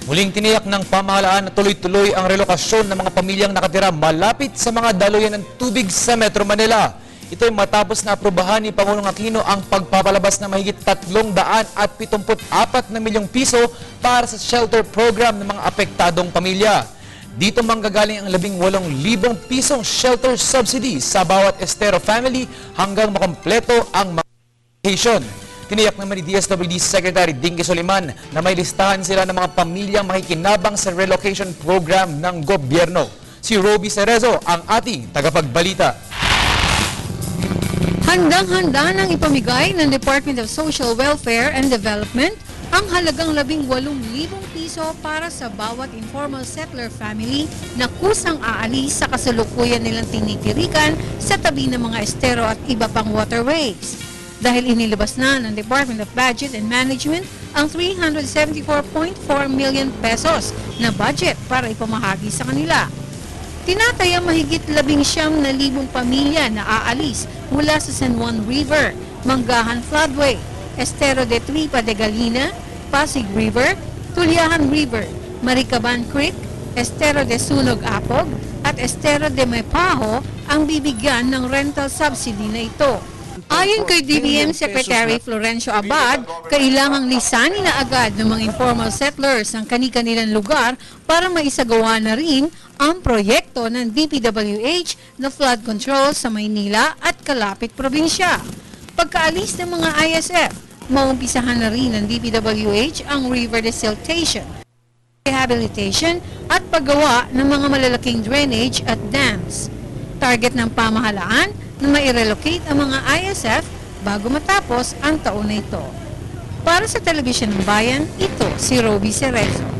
Muling tiniyak ng pamahalaan na tuloy-tuloy ang relokasyon ng mga pamilyang nakatira malapit sa mga daluyan ng tubig sa Metro Manila. Ito ay matapos na aprubahan ni Pangulong Aquino ang pagpapalabas ng mahigit 374 na milyong piso para sa shelter program ng mga apektadong pamilya. Dito manggagaling ang 18,000 pisong shelter subsidy sa bawat estero family hanggang makompleto ang mga location. Tiniyak naman ni DSWD Secretary Dinky Soliman na may listahan sila ng mga pamilyang makikinabang sa relocation program ng gobyerno. Si Roby Cerezo ang ating tagapagbalita. Handang-handa nang ipamigay ng Department of Social Welfare and Development ang halagang 18,000 piso para sa bawat informal settler family na kusang aalis sa kasalukuyan nilang tinitirikan sa tabi ng mga estero at iba pang waterways. Dahil inilabas na ng Department of Budget and Management ang 374.4 million pesos na budget para ipamahagi sa kanila. Tinatayang mahigit 19,000 pamilya na aalis mula sa San Juan River, Manggahan Floodway, Estero de Tripa de Galina, Pasig River, Tulyahan River, Maricaban Creek, Estero de Sunog Apog at Estero de Mepaho ang bibigyan ng rental subsidy na ito. Ayon kay DBM Secretary Florencio Abad, kailangang lisanin na agad ng mga informal settlers ang kani-kanilang lugar para maisagawa na rin ang proyekto ng DPWH na flood control sa Maynila at kalapit probinsya. Pagkaalis ng mga ISF, maumpisahan na rin ng DPWH ang river desiltation, rehabilitation at paggawa ng mga malalaking drainage at dams. Target ng pamahalaan na mai-relocate ang mga ISF bago matapos ang taon na ito. Para sa Telebisyon ng Bayan, ito si Roby Cerezo.